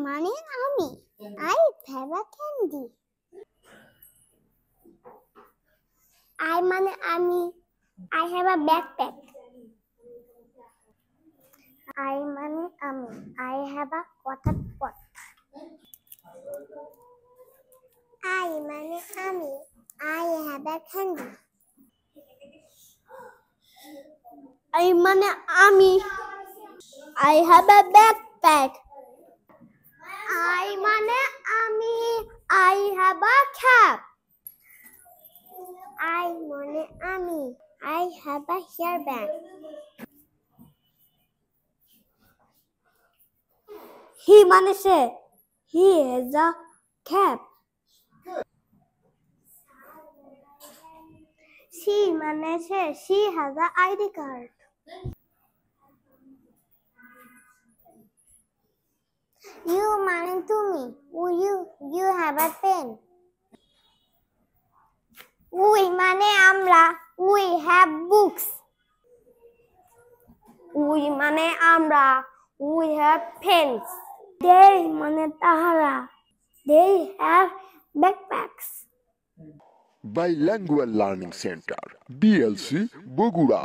মানে আমি I have a candy. I মানে আমি I have a backpack. I মানে আমি I have a water pot. I মানে আমি I have a candy. I মানে আমি I have a backpack. I মানে আমি I have a cap. I মানে আমি I have a hairband. He মানে সে He has a cap. She মানে সে She has a ID card. You মানে তুমি You have a pen. We মানে আমরা We have books. We মানে আমরা We have pens. They মানে তাহারা They have backpacks. Bilingual Learning Center, BLC, Bogura.